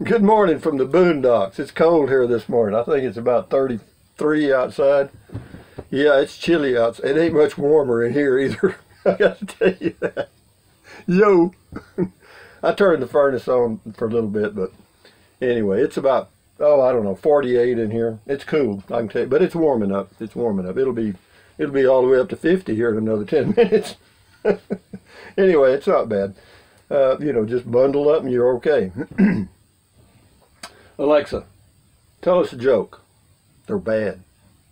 Good morning from the boondocks. It's cold here this morning. I think it's about 33 outside. Yeah, it's chilly outside. It ain't much warmer in here either. I got to tell you that. Yo! I turned the furnace on for a little bit, but anyway, it's about, oh, I don't know, 48 in here. It's cool, I can tell you, but it's warming up. It's warming up. It'll be all the way up to 50 here in another 10 minutes. Anyway, it's not bad. You know, just bundle up and you're okay. Alexa, tell us a joke. They're bad.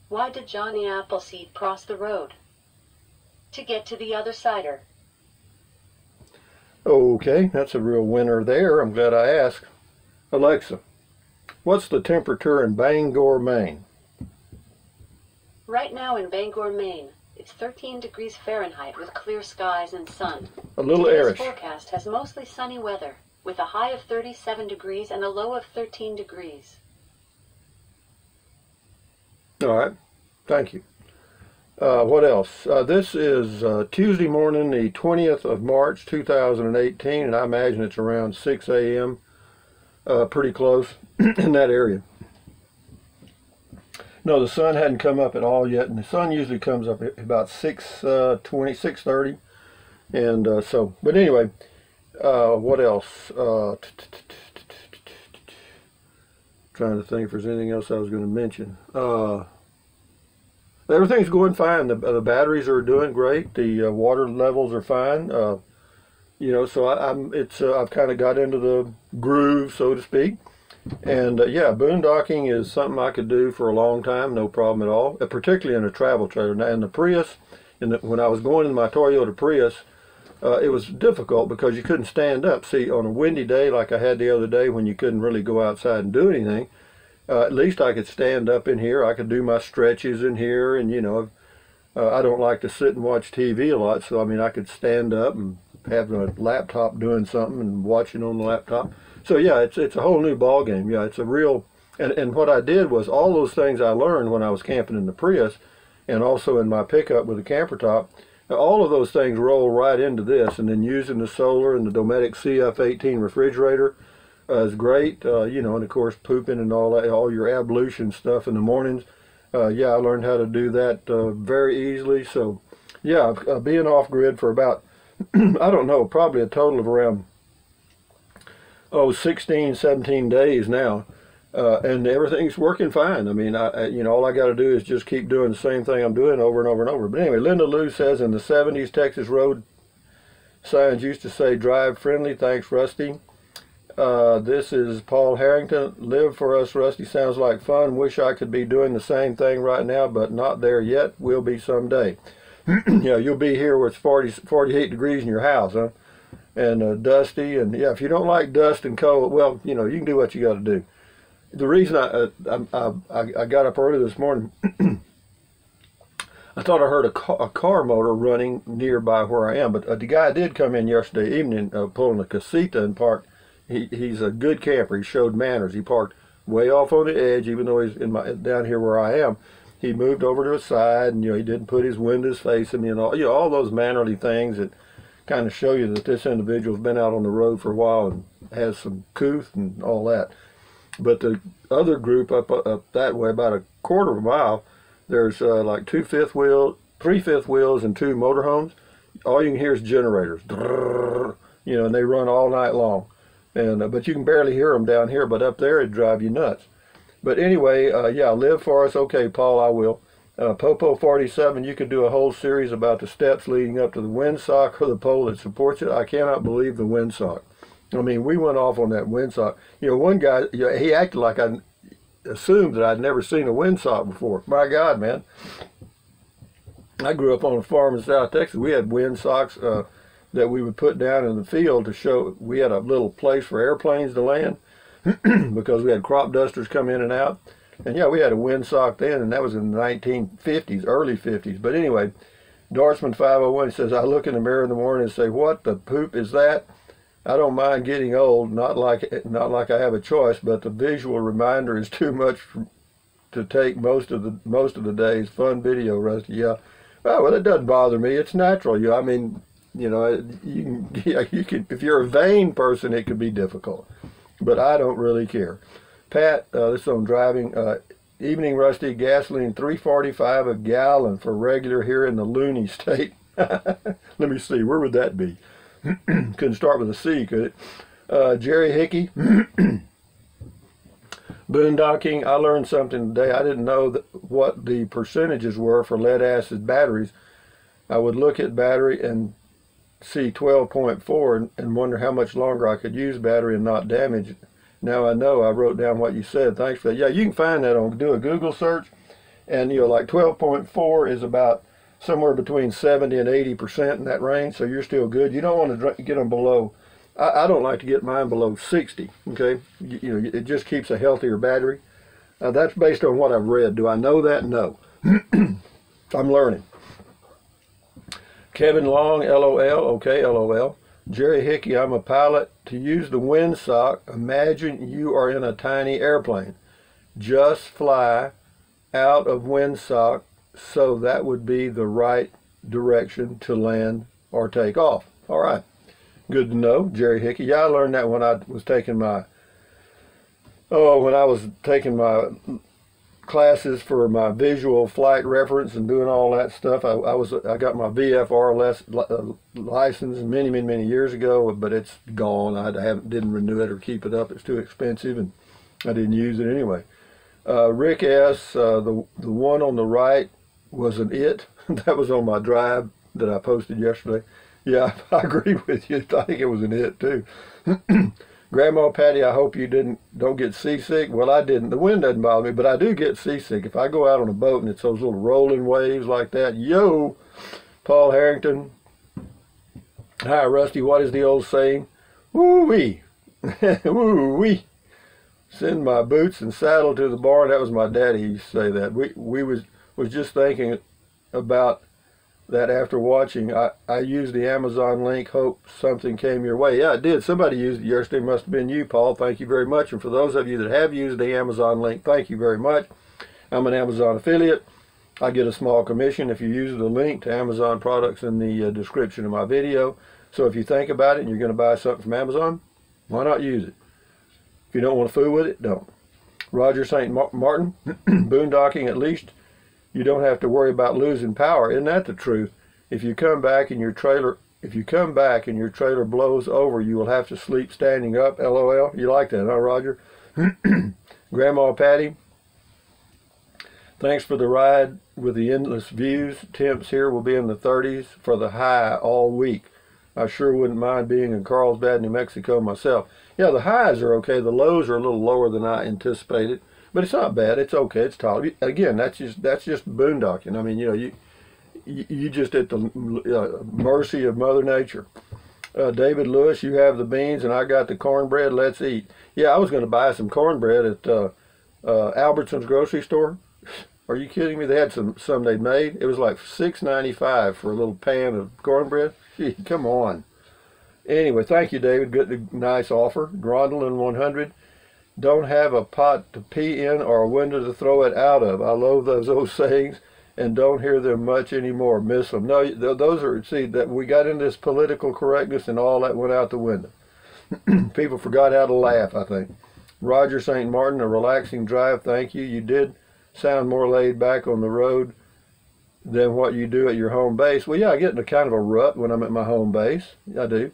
Why did Johnny Appleseed cross the road? To get to the other cider. Okay, that's a real winner there. I'm glad I asked. Alexa, what's the temperature in Bangor, Maine? Right now in Bangor, Maine, it's 13 degrees Fahrenheit with clear skies and sun. A little Today's airish. forecast has mostly sunny weather, with a high of 37 degrees and a low of 13 degrees. All right, thank you. What else? This is Tuesday morning, the 20th of March, 2018, and I imagine it's around 6 a.m., pretty close in that area. No, the sun hadn't come up at all yet, and the sun usually comes up at about 6:20, 6:30, and so, but anyway, what else? Trying to think if there's anything else I was going to mention. Everything's going fine. The batteries are doing great. The water levels are fine. You know, so I've kind of got into the groove, so to speak. And yeah, boondocking is something I could do for a long time, no problem at all. Particularly in a travel trailer. Now, in the Prius, when I was going in my Toyota Prius, it was difficult because you couldn't stand up. See, on a windy day like I had the other day when you couldn't really go outside and do anything, at least I could stand up in here. I could do my stretches in here, and you know, I don't like to sit and watch TV a lot, so I mean I could stand up and have a laptop doing something and watching on the laptop. So yeah, it's a whole new ball game. Yeah, it's a real, and what I did was all those things I learned when I was camping in the Prius, and also in my pickup with the camper top. All of those things roll right into this, and then using the solar and the Dometic CF18 refrigerator is great. You know, and of course pooping and all that, all your ablution stuff in the mornings. Yeah, I learned how to do that very easily. So yeah, being off grid for about, I don't know, probably a total of around, 16, 17 days now. And everything's working fine. I mean, you know, all I got to do is just keep doing the same thing I'm doing over and over and over. But anyway, Linda Lou says in the 70s, Texas road signs used to say, drive friendly, thanks, Rusty. This is Paul Harrington. Live for us, Rusty. Sounds like fun. Wish I could be doing the same thing right now, but not there yet. Will be someday. Yeah, you'll be here where it's 48 degrees in your house, huh? And dusty. And yeah, if you don't like dust and cold, well, you know, you can do what you got to do. The reason I got up early this morning, I thought I heard a car motor running nearby where I am, but the guy did come in yesterday evening pulling a casita and parked. He's a good camper. He showed manners. He parked way off on the edge, even though he's down here where I am. He moved over to the side, and you know, he didn't put his windows facing me and all, you know, all those mannerly things that kind of show you that this individual's been out on the road for a while and has some couth and all that. But the other group up that way, about a quarter of a mile, there's like 3 fifth wheels and 2 motorhomes. All you can hear is generators, you know, and they run all night long. And but you can barely hear them down here, but up there it'd drive you nuts. But anyway, yeah, live for us. Okay, Paul, I will. Popo 47, you could do a whole series about the steps leading up to the windsock or the pole that supports it. I cannot believe the windsock. I mean, we went off on that windsock. You know, one guy, you know, he acted like I assumed that I'd never seen a windsock before. My God, man. I grew up on a farm in South Texas. We had windsocks that we would put down in the field to show we had a little place for airplanes to land because we had crop dusters come in and out. And yeah, we had a windsock then, and that was in the 1950s, early 50s. But anyway, Dorsman 501 says, I look in the mirror in the morning and say, what the poop is that? I don't mind getting old, not like I have a choice, but the visual reminder is too much to take most of the days. Fun video, Rusty. Yeah. Oh, well, it doesn't bother me. It's natural. I mean, You know, you can, yeah, you can, if you're a vain person, it could be difficult. But I don't really care. Pat, this is on driving. Evening, Rusty. Gasoline $3.45 a gallon for regular here in the loony state. Let me see. Where would that be? Couldn't start with a C, could it? Jerry Hickey. Boondocking. I learned something today. I didn't know what the percentages were for lead acid batteries. I would look at battery and see 12.4 and wonder how much longer I could use battery and not damage it. Now I know. I wrote down what you said. Thanks for that. Yeah, you can find that on, do a Google search, and you know, like 12.4 is about somewhere between 70 and 80% in that range, so you're still good. You don't want to get them below. I don't like to get mine below 60. Okay, you know, it just keeps a healthier battery. That's based on what I've read. Do I know that? No. I'm learning. Kevin Long, LOL. Okay, LOL. Jerry Hickey, I'm a pilot. To use the windsock, imagine you are in a tiny airplane. Just fly out of windsock, so that would be the right direction to land or take off. All right. Good to know, Jerry Hickey. Yeah, I learned that when I was taking my, classes for my visual flight reference and doing all that stuff. I got my VFR license many years ago, but it's gone. Didn't renew it or keep it up. It's too expensive, and I didn't use it anyway. Rick S. The one on the right was an it. That was on my drive that I posted yesterday. Yeah, I agree with you. I think it was an it too. Grandma Patty, I hope you don't get seasick. Well, I didn't. The wind doesn't bother me, but I do get seasick. If I go out on a boat and it's those little rolling waves like that, yo! Paul Harrington. Hi, Rusty. What is the old saying? Woo-wee. Woo-wee. Send my boots and saddle to the barn. That was my daddy. He used to say that. We was just thinking about that after watching. I used the Amazon link. Hope something came your way. Yeah, it did. Somebody used it yesterday. Must have been you, Paul. Thank you very much. And for those of you that have used the Amazon link, thank you very much. I'm an Amazon affiliate. I get a small commission if you use the link to Amazon products in the description of my video. So if you think about it and you're going to buy something from Amazon, why not use it? If you don't want to fool with it, don't. Roger St. Martin, boondocking, at least you don't have to worry about losing power. Isn't that the truth? If you come back and your trailer blows over, you will have to sleep standing up. LOL. You like that, huh, Roger? Grandma Patty, thanks for the ride with the endless views. Temps here will be in the 30s for the high all week. I sure wouldn't mind being in Carlsbad, New Mexico myself. Yeah, the highs are okay. The lows are a little lower than I anticipated. But it's not bad. It's okay. It's tolerable. Again, that's just boondocking. I mean, you know, you just at the mercy of Mother Nature. David Lewis, you have the beans and I got the cornbread. Let's eat. Yeah, I was going to buy some cornbread at Albertson's grocery store. Are you kidding me? They had some they'd made. It was like $6.95 for a little pan of cornbread. Gee, come on. Anyway, thank you, David. Good, nice offer. Grondelin 100. Don't have a pot to pee in or a window to throw it out of. I love those old sayings and don't hear them much anymore. Miss them. No, those are, see, that we got into this political correctness and all that went out the window. People forgot how to laugh, I think. Roger St. Martin, a relaxing drive. Thank you. You did sound more laid back on the road than what you do at your home base. Well, yeah, I get in a kind of a rut when I'm at my home base. I do.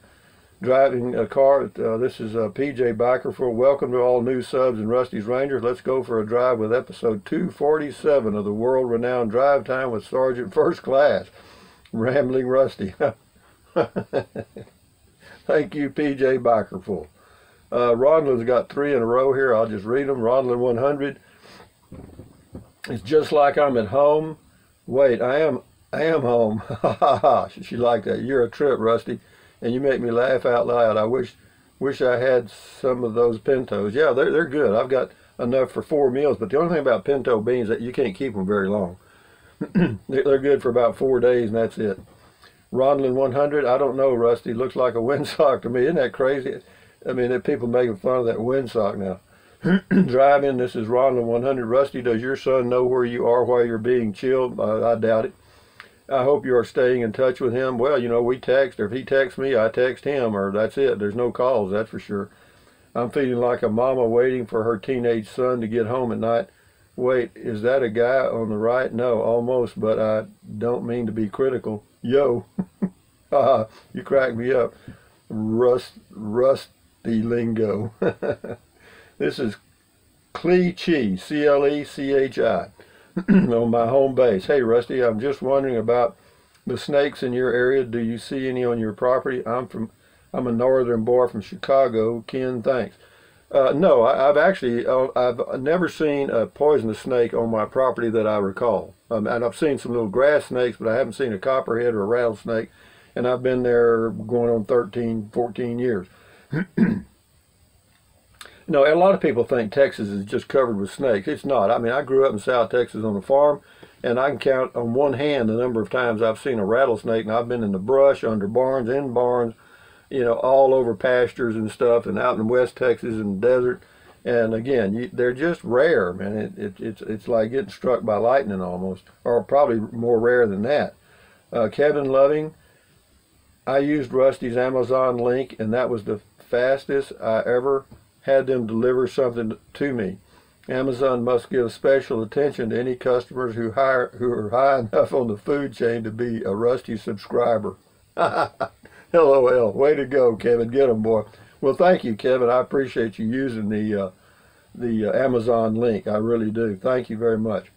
Driving a car. This is PJ Biker for welcome to all new subs and Rusty's Rangers. Let's go for a drive with episode 247 of the world-renowned Drive Time with Sergeant First Class, Rambling Rusty. Thank you, PJ Biker for. Ronlin's got 3 in a row here. I'll just read them. Ronlin 100. It's just like I'm at home. Wait, I am home. Ha ha ha. She liked that. You're a trip, Rusty. And you make me laugh out loud. I wish I had some of those pintos. Yeah, they're good. I've got enough for 4 meals. But the only thing about pinto beans is that you can't keep them very long. They're good for about 4 days, and that's it. Ronlin 100. I don't know, Rusty. Looks like a windsock to me. Isn't that crazy? I mean, people making fun of that windsock now. Driving. This is Ronlin 100. Rusty, does your son know where you are while you're being chilled? I doubt it. I hope you are staying in touch with him. Well, you know, we text, or if he texts me, I text him, or that's it. There's no calls, that's for sure. I'm feeling like a mama waiting for her teenage son to get home at night. Wait, is that a guy on the right? No, almost, but I don't mean to be critical. Yo, you crack me up. Rusty lingo. This is Clechi, C-L-E-C-H-I, on my home base. Hey, Rusty, I'm just wondering about the snakes in your area. Do you see any on your property? I'm a northern boy from Chicago. Ken, thanks. No, I've never seen a poisonous snake on my property that I recall. And I've seen some little grass snakes, but I haven't seen a copperhead or a rattlesnake. And I've been there going on 13, 14 years. No, a lot of people think Texas is just covered with snakes. It's not. I mean, I grew up in South Texas on a farm, and I can count on one hand the number of times I've seen a rattlesnake, and I've been in the brush, under barns, in barns, you know, all over pastures and stuff, and out in West Texas in the desert. And again, they're just rare, man. It's like getting struck by lightning almost, or probably more rare than that. Kevin Loving, I used Rusty's Amazon link, and that was the fastest I ever had them deliver something to me. Amazon must give special attention to any customers who are high enough on the food chain to be a Rusty subscriber. LOL. Way to go, Kevin. Get them, boy. Well, thank you, Kevin. I appreciate you using the Amazon link. I really do. Thank you very much.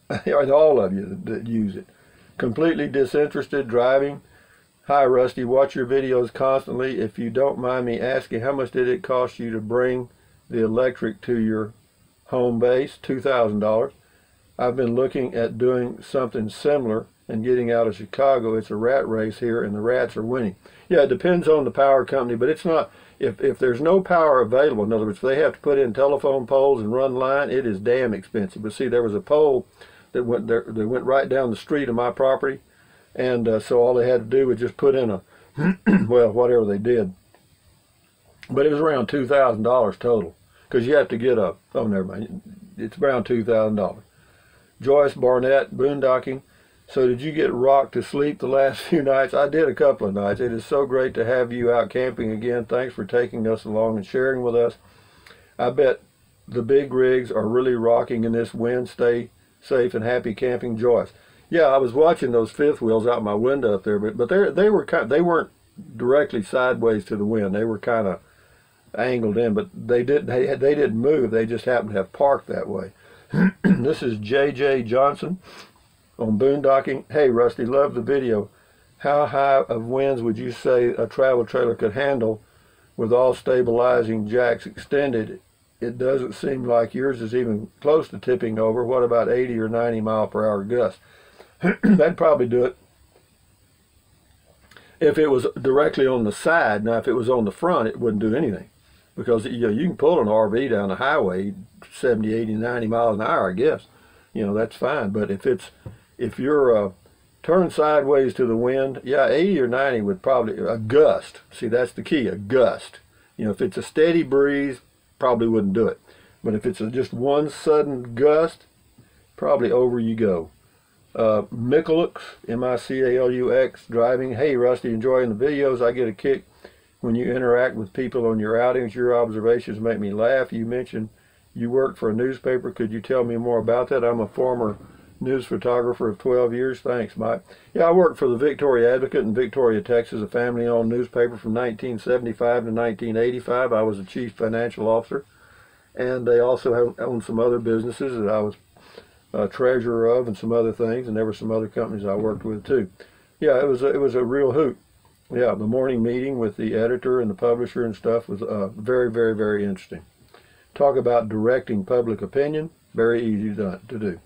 All of you that use it. Completely disinterested driving. Hi, Rusty. Watch your videos constantly. If you don't mind me asking, how much did it cost you to bring the electric to your home base? $2,000. I've been looking at doing something similar and getting out of Chicago. It's a rat race here, and the rats are winning. Yeah, it depends on the power company, but it's not. If there's no power available, in other words, if they have to put in telephone poles and run line, it is damn expensive. But see, there was a pole that went there, that went right down the street of my property. And so all they had to do was just put in a, well, whatever they did. But it was around $2,000 total. Because you have to get a, oh, never mind. It's around $2,000. Joyce Barnett, Boondocking. So did you get rocked to sleep the last few nights? I did a couple of nights. It is so great to have you out camping again. Thanks for taking us along and sharing with us. I bet the big rigs are really rocking in this wind. Stay safe and happy camping, Joyce. Yeah, I was watching those fifth wheels out my window up there, but they weren't directly sideways to the wind. They were kind of angled in, but they didn't move. They just happened to have parked that way. This is J.J. Johnson on Boondocking. Hey, Rusty, love the video. How high of winds would you say a travel trailer could handle with all stabilizing jacks extended? It doesn't seem like yours is even close to tipping over. What about 80 or 90 mile per hour gusts? That'd probably do it if it was directly on the side. Now, if it was on the front, it wouldn't do anything, because you know, you can pull an RV down the highway 70, 80, 90 miles an hour, I guess. You know, that's fine. But if you're turned sideways to the wind, yeah, 80 or 90 would probably, a gust. See, that's the key, a gust. You know, if it's a steady breeze, probably wouldn't do it. But if it's just one sudden gust, probably over you go. Micalux, M-I-C-A-L-U-X, driving. Hey, Rusty, enjoying the videos. I get a kick when you interact with people on your outings. Your observations make me laugh. You mentioned you worked for a newspaper. Could you tell me more about that? I'm a former news photographer of 12 years. Thanks, Mike. Yeah, I worked for the Victoria Advocate in Victoria, Texas, a family-owned newspaper from 1975 to 1985. I was the chief financial officer, and they also owned some other businesses that I was treasurer of, and some other things, and there were some other companies I worked with too. Yeah, it was a real hoot. Yeah, the morning meeting with the editor and the publisher and stuff was very, very, very interesting. Talk about directing public opinion, very easy to do.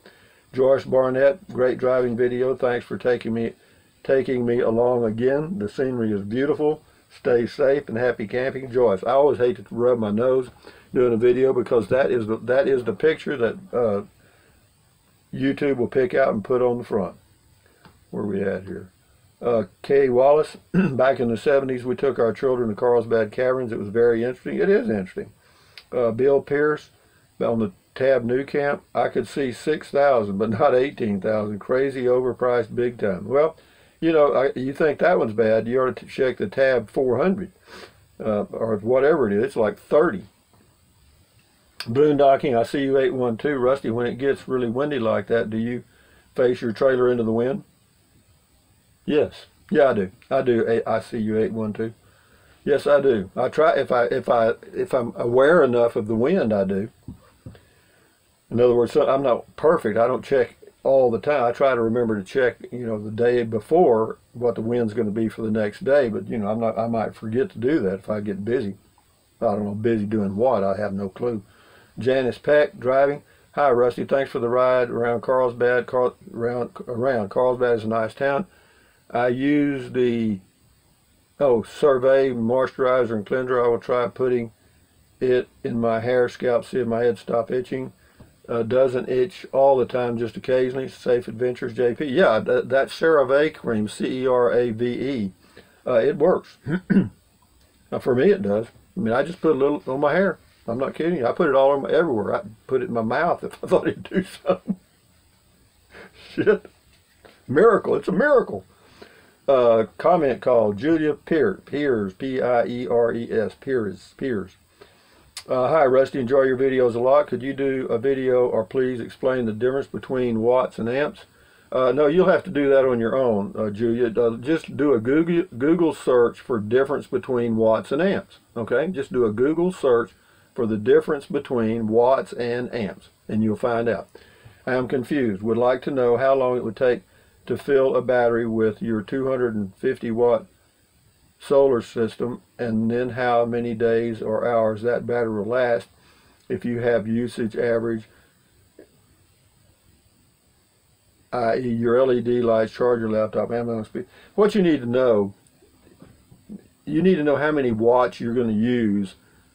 Joyce Barnett, great driving video. Thanks for taking me along again. The scenery is beautiful. Stay safe and happy camping, Joyce. I always hate to rub my nose doing a video, because that is the picture that YouTube will pick out and put on the front. Where are we at here? Kay Wallace, back in the 70s, we took our children to Carlsbad Caverns. It was very interesting. It is interesting. Bill Pierce, on the tab new camp. I could see 6,000, but not 18,000. Crazy, overpriced, big time. Well, you know, you think that one's bad, you ought to check the tab 400 or whatever it is. It's like 30. Boondocking, I see you 812. Rusty, when it gets really windy like that, do you face your trailer into the wind? Yes. Yeah, I do. I do. I see you 812. Yes, I do. I try if I'm aware enough of the wind, I do. In other words, I'm not perfect. I don't check all the time. I try to remember to check, you know, the day before what the wind's going to be for the next day. But you know, I might forget to do that if I get busy. I don't know, busy doing what? I have no clue. Janice Peck driving. Hi, Rusty. Thanks for the ride around Carlsbad. Around Carlsbad is a nice town. I use the Survey moisturizer and cleanser. I will try putting it in my hair, scalp, see if my head stop itching. Doesn't itch all the time, just occasionally. Safe Adventures, JP. Yeah, that CeraVe cream, C-E-R-A-V-E, it works. For me, it does. I mean, I just put a little on my hair. I'm not kidding you. I put it all everywhere. I put it in my mouth if I thought it'd do something. Shit. Miracle. It's a miracle. Comment called Julia Piers, P-I-E-R-E-S, Piers. Hi, Rusty. Enjoy your videos a lot. Could you do a video or please explain the difference between watts and amps? No, you'll have to do that on your own, Julia. Just do a Google search for difference between watts and amps. Okay? Just do a Google search for the difference between watts and amps, and you'll find out. I am confused. Would like to know how long it would take to fill a battery with your 250 watt solar system, and then how many days or hours that battery will last if you have usage average, i.e. your LED lights, charge your laptop, Amazon speed. What you need to know how many watts you're going to use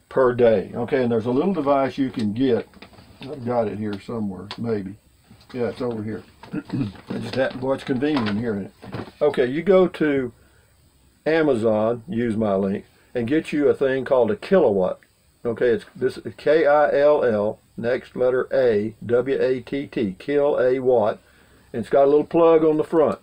per day. Okay, and there's a little device you can get. I've got it here somewhere, maybe. Yeah, it's over here. I just have, boy, it's convenient in here, isn't it? Okay, you go to Amazon, use my link, and get you a thing called a kilowatt. Okay, it's this K-I-L-L, next letter A, W-A-T-T, kill a watt, and it's got a little plug on the front.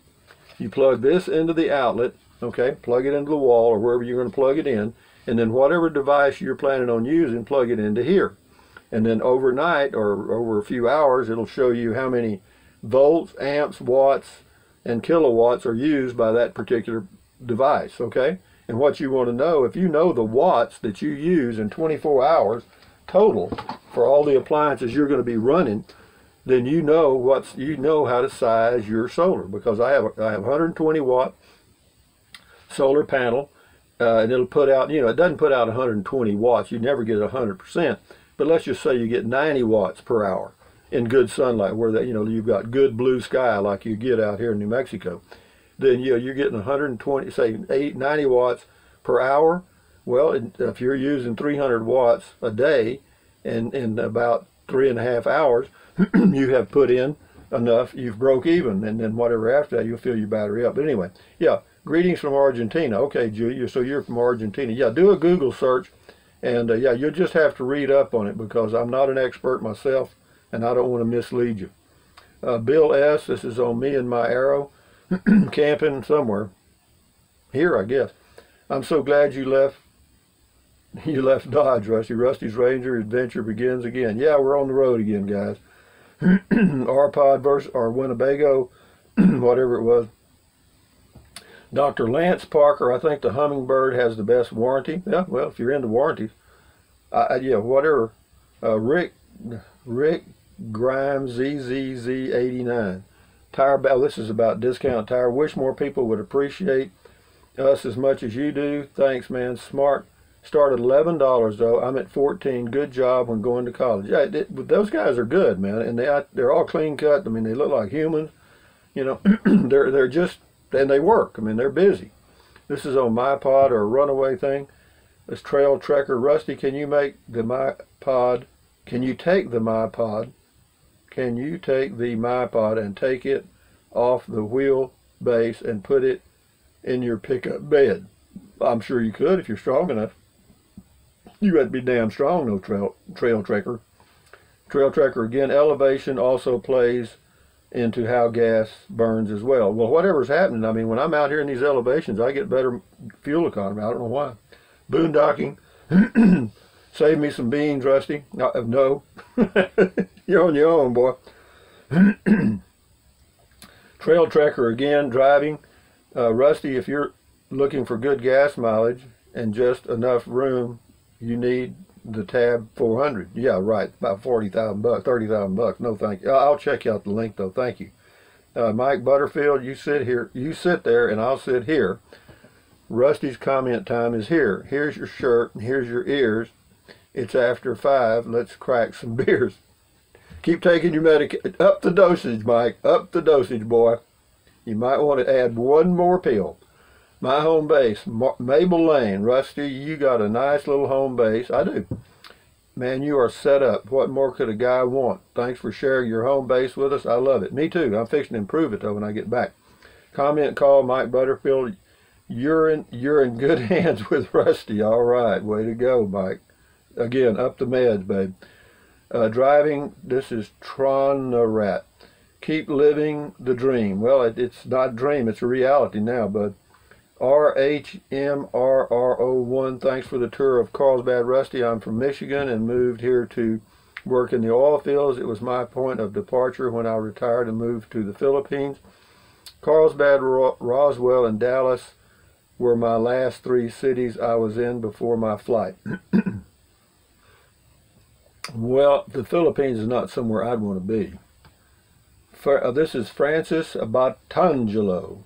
You plug this into the outlet, okay, plug it into the wall or wherever you're going to plug it in, and then whatever device you're planning on using, plug it into here. And then overnight or over a few hours, it'll show you how many volts, amps, watts, and kilowatts are used by that particular device, okay? And what you want to know, if you know the watts that you use in 24 hours total for all the appliances you're going to be running, then you know how to size your solar, because I have 120 watt solar panel, and it'll put out, you know, it doesn't put out 120 watts. You never get 100%, but let's just say you get 90 watts per hour in good sunlight, where that, you know, you've got good blue sky like you get out here in New Mexico. Then you're getting 120, say 90 watts per hour. Well, if you're using 300 watts a day, and in about 3.5 hours, you have put in enough, you've broke even, and then whatever after that, you'll fill your battery up. But anyway, yeah, greetings from Argentina. Okay, Julia, so you're from Argentina. Yeah, do a Google search, and yeah, you'll just have to read up on it, because I'm not an expert myself, and I don't want to mislead you. Bill S., this is on me and my Arrow, camping somewhere. Here, I guess. I'm so glad you left Dodge, Rusty. Rusty's Ranger adventure begins again. Yeah, we're on the road again, guys. R-Pod versus or Winnebago, whatever it was. Dr. Lance Parker, I think the Hummingbird has the best warranty. Yeah, well, if you're into warranties. Yeah, whatever. Rick Grimes, ZZZ89. This is about discount tire. Wish more people would appreciate us as much as you do. Thanks, man. Smart. Started $11 though. I'm at 14. Good job when going to college. Yeah, those guys are good, man, and they're all clean cut. I mean, they look like humans. You know, they're just, and they work. I mean, they're busy. This is on my pod or a runaway thing. This Trail Trekker. Rusty, can you make the my pod? Can you take the my pod? Can you take the my pod and take it off the wheelbase and put it in your pickup bed? I'm sure you could if you're strong enough. You got to be damn strong, no trail trekker. Trail Trekker again, elevation also plays into how gas burns as well. Well, whatever's happening, I mean, when I'm out here in these elevations, I get better fuel economy. I don't know why. Boondocking. Save me some beans, Rusty. No. You're on your own, boy. Trail Trekker again, driving. Rusty, if you're looking for good gas mileage and just enough room, you need the Tab 400. Yeah, right. About 40,000 bucks, 30,000 bucks. No, thank you. I'll check out the link though. Thank you. Mike Butterfield, you sit here. You sit there, and I'll sit here. Rusty's comment time is here. Here's your shirt, and here's your ears. It's after 5. Let's crack some beers. Keep taking your medication. Up the dosage, Mike. Up the dosage, boy. You might want to add one more pill. My home base, Maple Lane. Rusty, you got a nice little home base. I do. Man, you are set up. What more could a guy want? Thanks for sharing your home base with us. I love it. Me too. I'm fixing to improve it, though, when I get back. Comment call, Mike Butterfield. You're in good hands with Rusty. All right. Way to go, Mike. Again, up the meds, babe. Driving, this is Tronarat. Keep living the dream. Well, it's not a dream. It's a reality now, bud. RHMRRO1, thanks for the tour of Carlsbad, Rusty. I'm from Michigan and moved here to work in the oil fields. It was my point of departure when I retired and moved to the Philippines. Carlsbad, Roswell, and Dallas were my last 3 cities I was in before my flight. Well, the Philippines is not somewhere I'd want to be. This is Francis Abatangelo.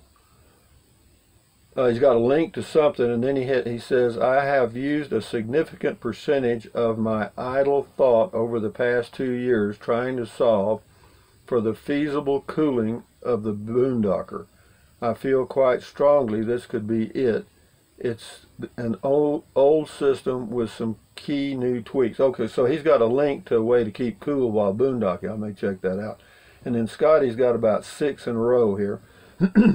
He's got a link to something, and then he says, I have used a significant percentage of my idle thought over the past 2 years trying to solve for the feasible cooling of the Boondocker. I feel quite strongly this could be it. It's an old system with some key new tweaks. Okay, so he's got a link to a way to keep cool while boondocking. I may check that out. And then Scotty's got about 6 in a row here.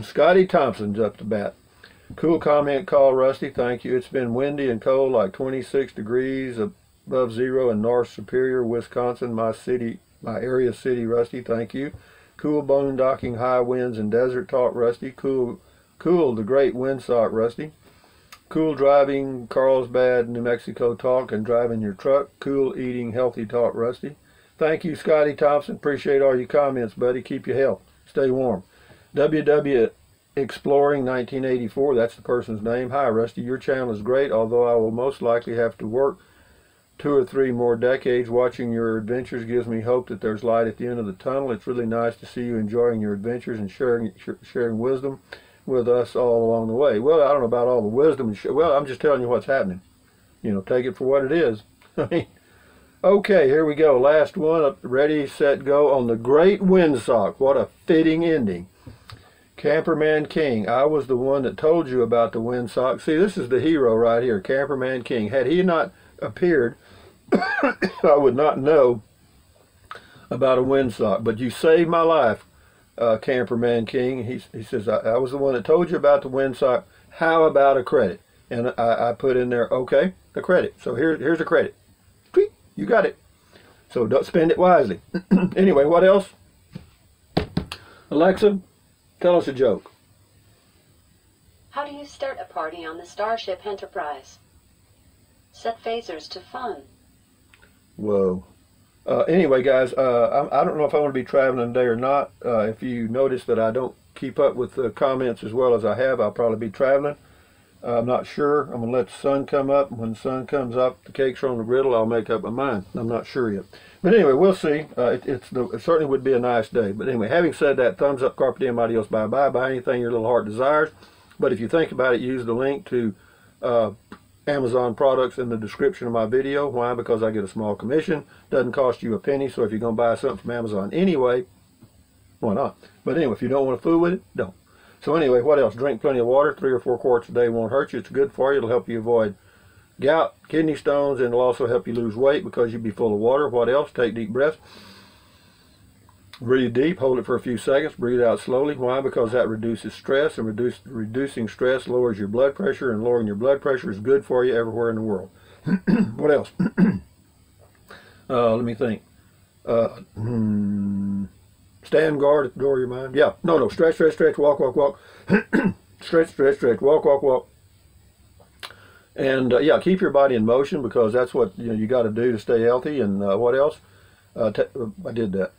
Scotty Thompson's up to bat. Cool comment call, Rusty. Thank you. It's been windy and cold, like 26 degrees above zero in North Superior, Wisconsin, my area city, Rusty. Thank you. Cool boondocking, high winds and desert talk, Rusty. Cool the great windsock, Rusty. Cool driving, Carlsbad, New Mexico talk and driving your truck. Cool eating, healthy talk, Rusty. Thank you, Scotty Thompson. Appreciate all your comments, buddy. Keep your health. Stay warm. WW Exploring 1984, that's the person's name. Hi, Rusty. Your channel is great, although I will most likely have to work 2 or 3 more decades. Watching your adventures gives me hope that there's light at the end of the tunnel. It's really nice to see you enjoying your adventures and sharing wisdom with us all along the way. Well, I don't know about all the wisdom. Well, I'm just telling you what's happening. You know, take it for what it is. Okay, here we go. Last one. Ready, set, go on the great windsock. What a fitting ending. Camperman King. I was the one that told you about the windsock. See, this is the hero right here, Camperman King. Had he not appeared, I would not know about a windsock. But you saved my life, Camperman King. He says, I was the one that told you about the windsock. How about a credit? And I put in there, okay, a credit. So here's a credit. Tweet, you got it. So don't spend it wisely. Anyway, what else? Alexa, tell us a joke. How do you start a party on the Starship Enterprise? Set phasers to fun. Whoa. Anyway, guys, I don't know if I want to be traveling today or not. If you notice that I don't keep up with the comments as well as I have, I'll probably be traveling. I'm not sure. I'm going to let the sun come up. When the sun comes up, the cakes are on the griddle, I'll make up my mind. I'm not sure yet. But anyway, we'll see. It certainly would be a nice day. But anyway, having said that, thumbs up, carpe diem, adios, bye-bye. Buy anything your little heart desires. But if you think about it, use the link to Amazon products in the description of my video. Why? Because I get a small commission. Doesn't cost you a penny. So if you're going to buy something from Amazon anyway, why not? But anyway, if you don't want to fool with it, don't. So anyway, what else? Drink plenty of water. 3 or 4 quarts a day won't hurt you. It's good for you. It'll help you avoid gout, kidney stones, and it'll also help you lose weight because you'll be full of water. What else? Take deep breaths. Breathe deep. Hold it for a few seconds. Breathe out slowly. Why? Because that reduces stress, and reducing stress lowers your blood pressure, and lowering your blood pressure is good for you everywhere in the world. What else? Let me think. Stand guard at the door of your mind. Yeah. No. Stretch, stretch, stretch. Walk, walk, walk. Stretch, stretch, stretch. Walk, walk, walk. And yeah, keep your body in motion because that's what you got to do to stay healthy. And what else? I did that.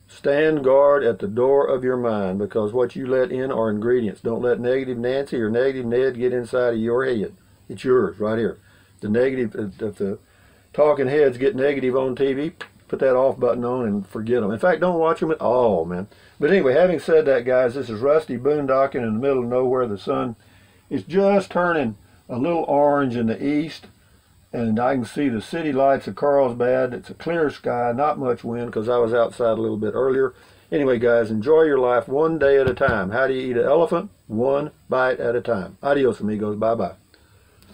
Stand guard at the door of your mind because what you let in are ingredients. Don't let negative Nancy or negative Ned get inside of your head. It's yours right here. The negative, if the talking heads get negative on TV, put that off button on and forget them. In fact, don't watch them at all, man. But anyway, having said that, guys, this is Rusty boondocking in the middle of nowhere. The sun is just turning a little orange in the east, and I can see the city lights of Carlsbad. It's a clear sky, not much wind because I was outside a little bit earlier. Anyway, guys, enjoy your life one day at a time. How do you eat an elephant? One bite at a time. Adios, amigos. Bye-bye.